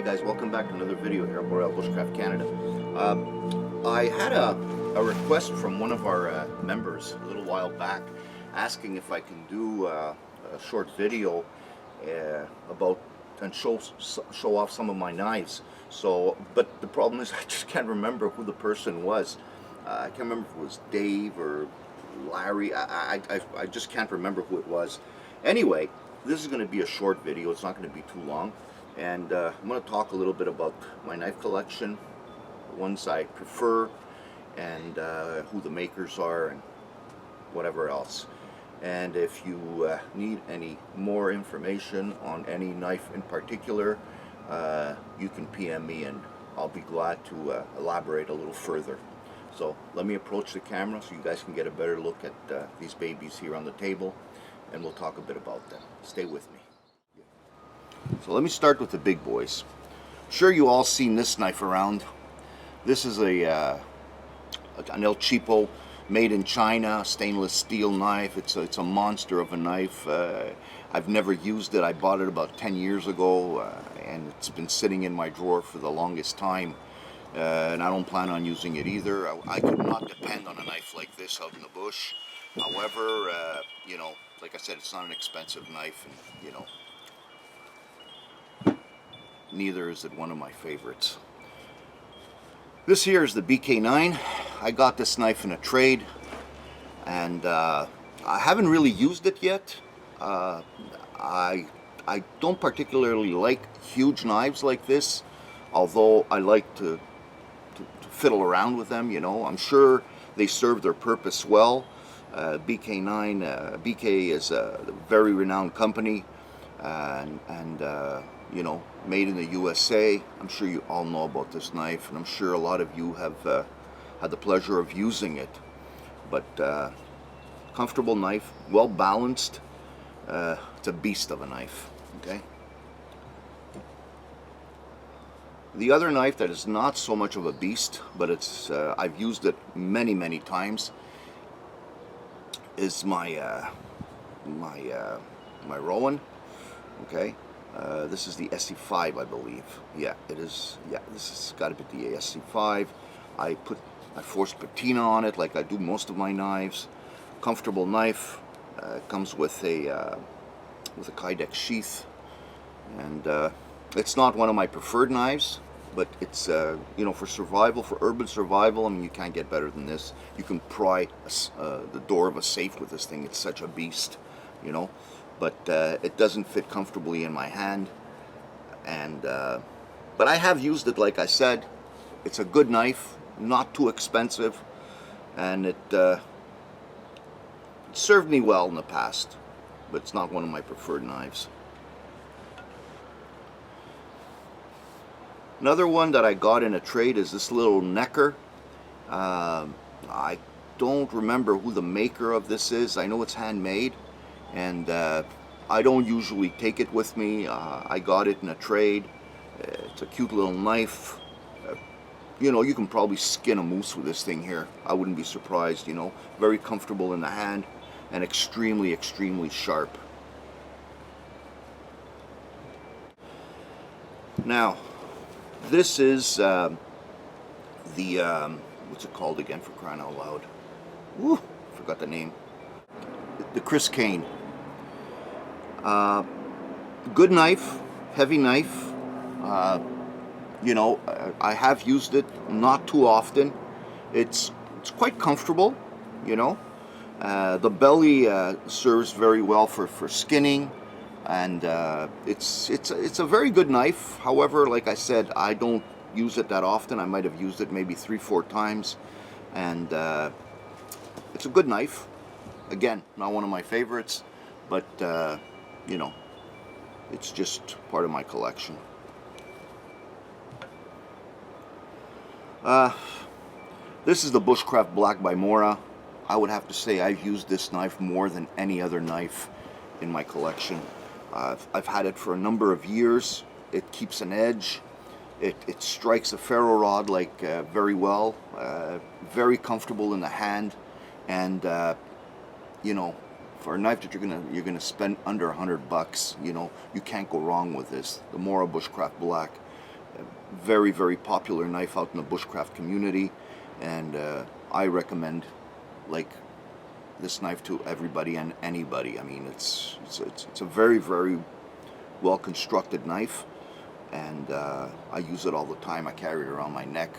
Hey guys, welcome back to another video here on Boreal Bushcraft Canada. I had a request from one of our members a little while back asking if I can do a short video about and show off some of my knives. But the problem is I just can't remember who the person was. I can't remember if it was Dave or Larry. I just can't remember who it was. Anyway, this is going to be a short video. It's not going to be too long. And I'm going to talk a little bit about my knife collection, the ones I prefer, and who the makers are, and whatever else. And if you need any more information on any knife in particular, you can PM me and I'll be glad to elaborate a little further. So let me approach the camera so you guys can get a better look at these babies here on the table, and we'll talk a bit about them. Stay with me. So let me start with the big boys. I'm sure you all seen this knife around. This is an El Cheapo, made in China, stainless steel knife. It's a monster of a knife. I've never used it. I bought it about 10 years ago, and it's been sitting in my drawer for the longest time. And I don't plan on using it either. I could not depend on a knife like this out in the bush. However, you know, like I said, it's not an expensive knife, and you know, neither is it one of my favorites. This here is the BK9. I got this knife in a trade, and I haven't really used it yet. I don't particularly like huge knives like this, although I like to fiddle around with them. You know, I'm sure they serve their purpose well. BK is a very renowned company, and you know, made in the USA. I'm sure you all know about this knife, and I'm sure a lot of you have had the pleasure of using it. But comfortable knife, well balanced. It's a beast of a knife. Okay. The other knife that is not so much of a beast, but it's I've used it many times, is my my Rowan. Okay. This is the SC5, I believe. Yeah, it is. Yeah, this has got to be the SC5. I forced patina on it, like I do most of my knives. Comfortable knife. It comes with a Kydex sheath, and it's not one of my preferred knives, but it's you know, for survival, for urban survival. I mean, you can't get better than this. You can pry the door of a safe with this thing. It's such a beast, you know. But it doesn't fit comfortably in my hand, and but I have used it. Like I said, it's a good knife, not too expensive, and it served me well in the past, but it's not one of my preferred knives. Another one that I got in a trade is this little Necker. I don't remember who the maker of this is. I know it's handmade, and I don't usually take it with me. I got it in a trade. It's a cute little knife. You know, you can probably skin a moose with this thing here. I wouldn't be surprised, you know. Very comfortable in the hand, and extremely sharp. Now, this is the, what's it called again, for crying out loud? Woo, forgot the name. The Chris Kane. Good knife, heavy knife. You know, I have used it not too often. It's quite comfortable, you know. The belly serves very well for skinning, and it's a very good knife. However, like I said, I don't use it that often. I might have used it maybe 3-4 times, and it's a good knife. Again, not one of my favorites, but you know, it's just part of my collection. This is the Bushcraft Black by Maura. I would have to say I've used this knife more than any other knife in my collection. I've had it for a number of years. It keeps an edge. It strikes a ferro rod like very well. Very comfortable in the hand, and you know, for a knife that you're gonna spend under $100, you know, you can't go wrong with this. The Maura Bushcraft Black. Very, very popular knife out in the bushcraft community, and I recommend like this knife to everybody and anybody. I mean, it's a very, very well constructed knife, and I use it all the time. I carry it around my neck.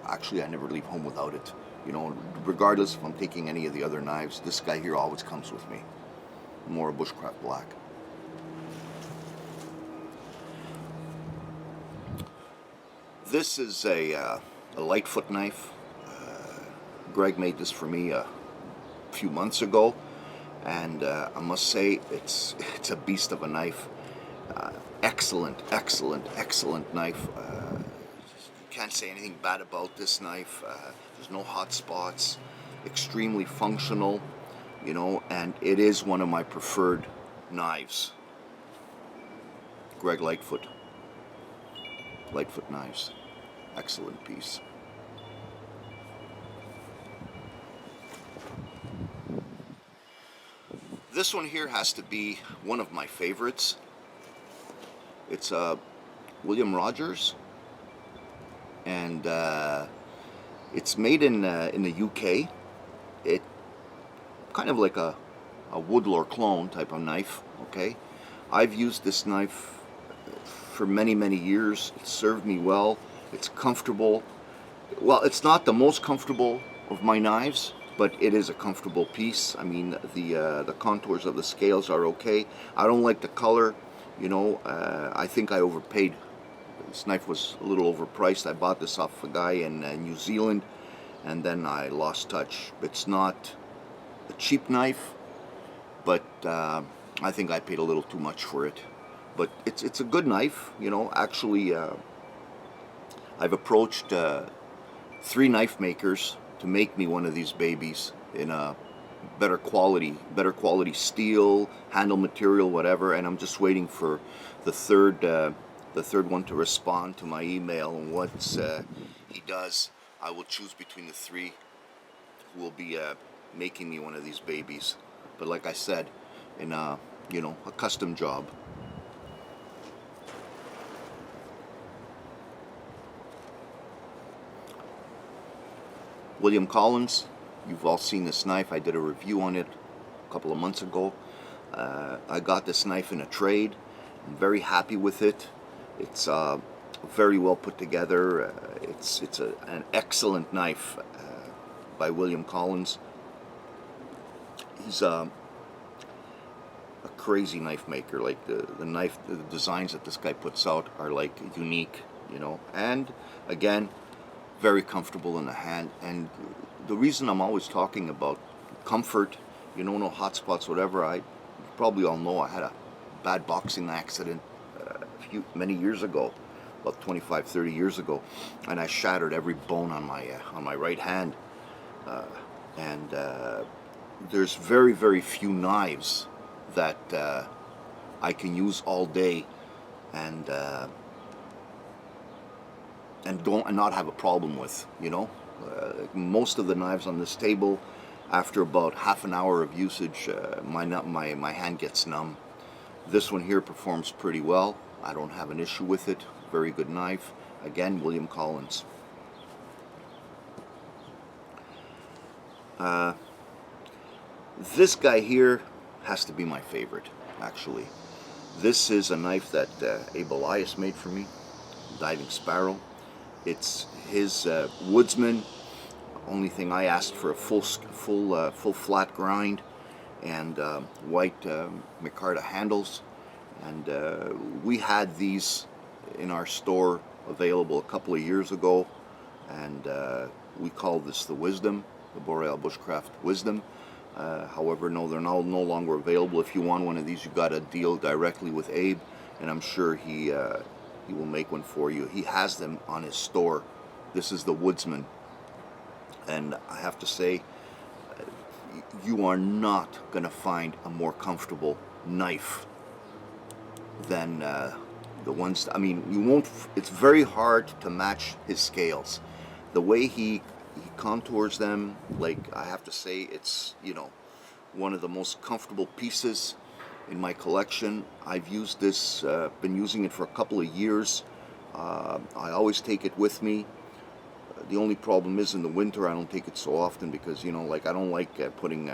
Actually, I never leave home without it. You know, regardless if I'm taking any of the other knives, this guy here always comes with me. Maura Bushcraft Black. This is a Lightfoot knife. Greg made this for me a few months ago, and I must say it's a beast of a knife. Excellent, excellent, excellent knife. Can't say anything bad about this knife. There's no hot spots. Extremely functional, you know, and it is one of my preferred knives. Greg Lightfoot knives. Excellent piece. This one here has to be one of my favorites. It's a William Rogers, and it's made in the UK. It kind of like a Woodlore clone type of knife. Okay, I've used this knife for many, many years. It served me well. It's comfortable. Well, it's not the most comfortable of my knives, but it is a comfortable piece. I mean, the contours of the scales are okay. I don't like the color. You know, I think I overpaid. This knife was a little overpriced. I bought this off a guy in New Zealand, and then I lost touch. It's not a cheap knife, but I think I paid a little too much for it. But it's a good knife, you know. Actually, I've approached 3 knife makers to make me one of these babies in a better quality steel, handle material, whatever. And I'm just waiting for the third one to respond to my email. And once he does, I will choose between the 3 who will be making me one of these babies. But like I said, in a custom job. William Collins, you've all seen this knife. I did a review on it a couple of months ago. I got this knife in a trade. I'm very happy with it. It's very well put together. It's an excellent knife by William Collins. He's a crazy knife maker. Like the designs that this guy puts out are like unique, you know. And again, very comfortable in the hand. And the reason I'm always talking about comfort, you know, no hot spots, whatever, you probably all know I had a bad boxing accident many years ago, about 25, 30 years ago, and I shattered every bone on my right hand. And there's very, very few knives that I can use all day and not have a problem with, you know. Most of the knives on this table, after about half an hour of usage, my hand gets numb. This one here performs pretty well. I don't have an issue with it. Very good knife. Again, William Collins. This guy here has to be my favorite, actually. This is a knife that Abel made for me, Diving Sparrow. It's his Woodsman. Only thing I asked for a full flat grind and white micarta handles. And we had these in our store available a couple of years ago, and we call this the Wisdom, the Boreal Bushcraft Wisdom. However, no, they're no longer available. If you want one of these, you got to deal directly with Abe, and I'm sure he will make one for you. He has them on his store. This is the Woodsman, and I have to say, you are not going to find a more comfortable knife than the ones. I mean, you won't. It's very hard to match his scales. The way he contours them, like, I have to say, it's, you know, one of the most comfortable pieces in my collection. I've used this, been using it for a couple of years. I always take it with me. The only problem is in the winter I don't take it so often because, you know, like I don't like putting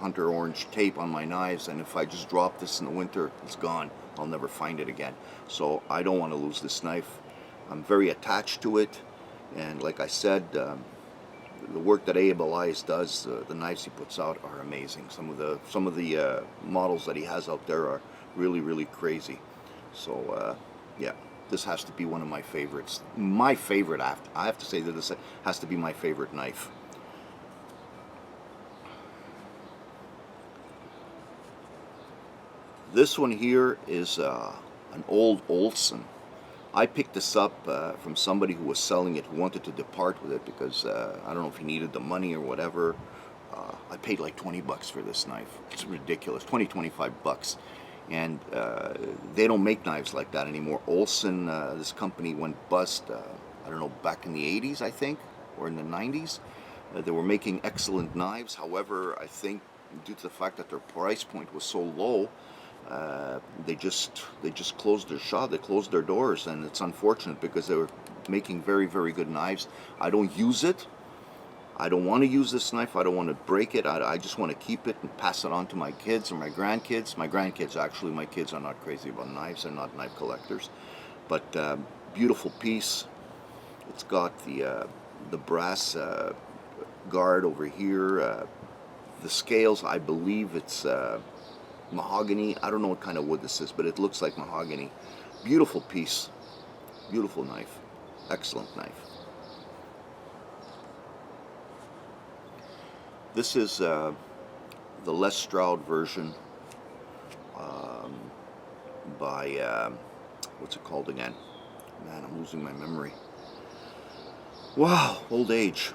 hunter orange tape on my knives, and if I just drop this in the winter, it's gone. I'll never find it again. So I don't want to lose this knife. I'm very attached to it, and like I said, the work that Abel does, the knives he puts out are amazing. Some of the models that he has out there are really, really crazy. So yeah, this has to be one of my favorites. My favorite. I have to say that this has to be my favorite knife. This one here is an old Olsen. I picked this up from somebody who was selling it, who wanted to depart with it because I don't know if he needed the money or whatever. I paid like 20 bucks for this knife. It's ridiculous, 25 bucks. And they don't make knives like that anymore. Olsen, this company went bust, I don't know, back in the 80s, I think, or in the 90s. They were making excellent knives. However, I think due to the fact that their price point was so low, they just closed their shop. They closed their doors, and it's unfortunate because they were making very, very good knives. I don't use it. I don't want to use this knife. I don't want to break it. I just want to keep it and pass it on to my kids or my grandkids. My grandkids, actually, my kids are not crazy about knives. They're not knife collectors. But beautiful piece. It's got the brass guard over here. The scales, I believe it's mahogany. I don't know what kind of wood this is, but it looks like mahogany. Beautiful piece. Beautiful knife. Excellent knife. This is the Les Stroud version by, what's it called again? Man, I'm losing my memory. Wow, old age.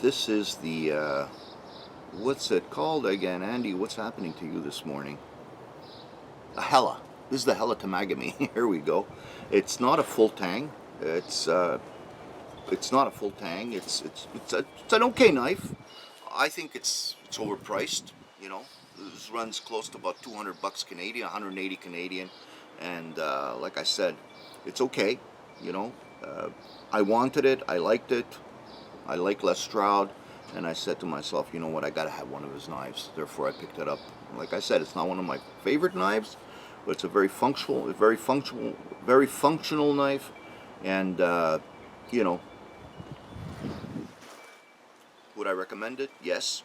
This is the, what's it called again? Andy, what's happening to you this morning? A Hella. This is the Hella Tamagami. Here we go. It's not a full tang. It's not a full tang. It's an okay knife. I think it's overpriced. You know, this runs close to about 200 bucks Canadian, 180 Canadian, and like I said, it's okay. You know, I wanted it. I liked it. I like Les Stroud, and I said to myself, you know what? I gotta have one of his knives. Therefore, I picked it up. Like I said, it's not one of my favorite knives, but it's a very functional knife, and you know. Would I recommend it? Yes.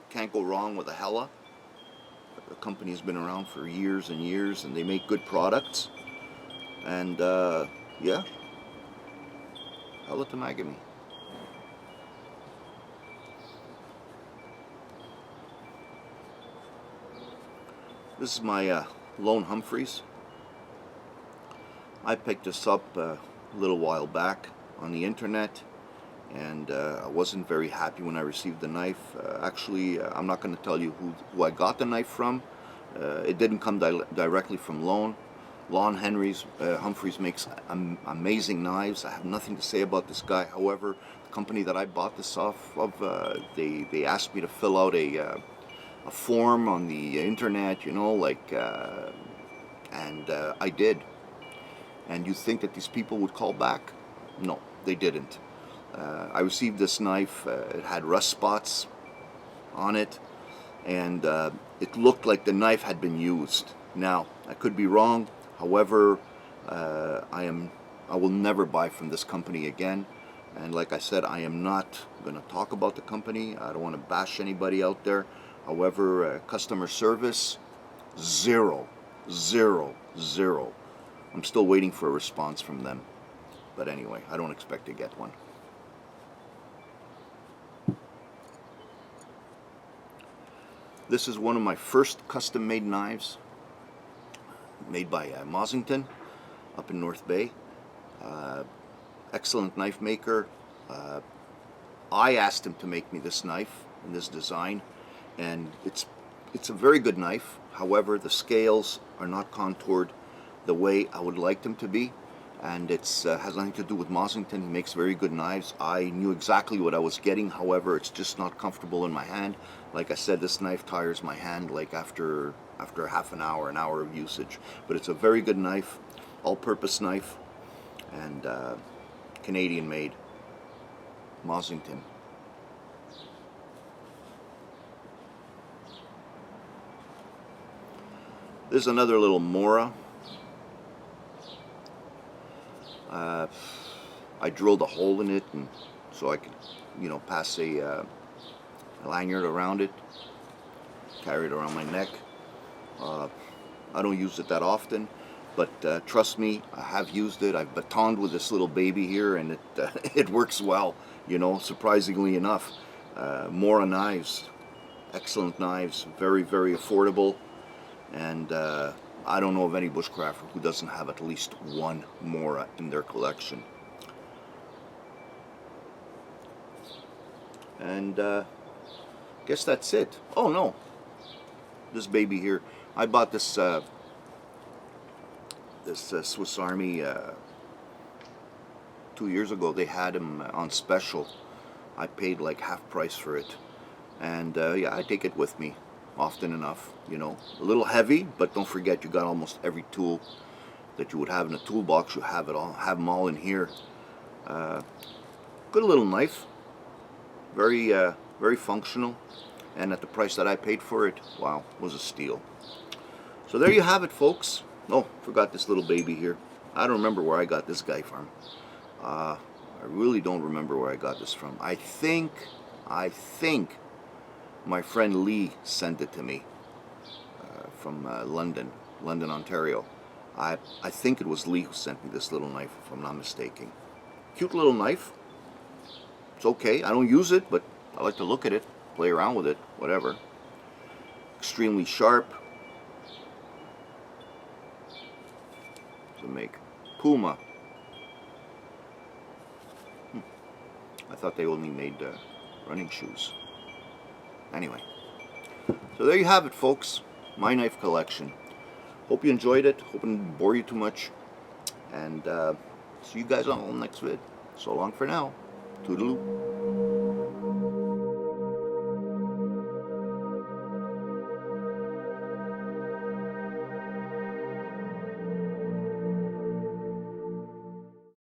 Can't go wrong with a Hella. The company's been around for years and years, and they make good products. And yeah, Hella Tamagami. This is my Lone Humphreys. I picked this up a little while back on the internet, and I wasn't very happy when I received the knife. Actually, I'm not going to tell you who I got the knife from. It didn't come directly from Lone. Humphreys makes amazing knives. I have nothing to say about this guy. However, the company that I bought this off of, they asked me to fill out a form on the internet, you know, like, and I did. And you think that these people would call back? No, they didn't. I received this knife. It had rust spots on it, and it looked like the knife had been used. Now, I could be wrong. However, I will never buy from this company again. And like I said, I am not going to talk about the company. I don't want to bash anybody out there. However, customer service, zero. I'm still waiting for a response from them. But anyway, I don't expect to get one. This is one of my first custom-made knives, made by Mossington up in North Bay. Excellent knife maker. I asked him to make me this knife in this design, and it's a very good knife. However, the scales are not contoured the way I would like them to be, and it has nothing to do with Mossington. He makes very good knives. I knew exactly what I was getting. However, it's just not comfortable in my hand. Like I said, this knife tires my hand like after half an hour of usage. But it's a very good knife. all-purpose knife, and Canadian-made, Mossington. This is another little Maura. I drilled a hole in it, and so I could, pass a lanyard around it, carry it around my neck. I don't use it that often, but trust me, I have used it. I've batoned with this little baby here, and it works well, surprisingly enough. Maura knives, excellent knives, very, very affordable, and I don't know of any bushcrafter who doesn't have at least one Maura in their collection. And guess that's it. Oh no, this baby here. I bought this Swiss Army 2 years ago. They had them on special. I paid like half price for it, and yeah, I take it with me often enough. A little heavy, but don't forget you got almost every tool that you would have in a toolbox. You have it all. Have them all in here. Good little knife. Very very functional, and at the price that I paid for it, wow, was a steal. So there you have it, folks. Oh, forgot this little baby here. I don't remember where I got this guy from. I really don't remember where I got this from. I think my friend Lee sent it to me from London, Ontario. I think it was Lee who sent me this little knife, if I'm not mistaken. Cute little knife. It's okay. I don't use it, but I like to look at it, play around with it, whatever. Extremely sharp. To make Puma. I thought they only made running shoes. Anyway, so there you have it, folks. My knife collection. Hope you enjoyed it. Hope I didn't bore you too much. And see you guys on the next vid. So long for now. Toodaloo.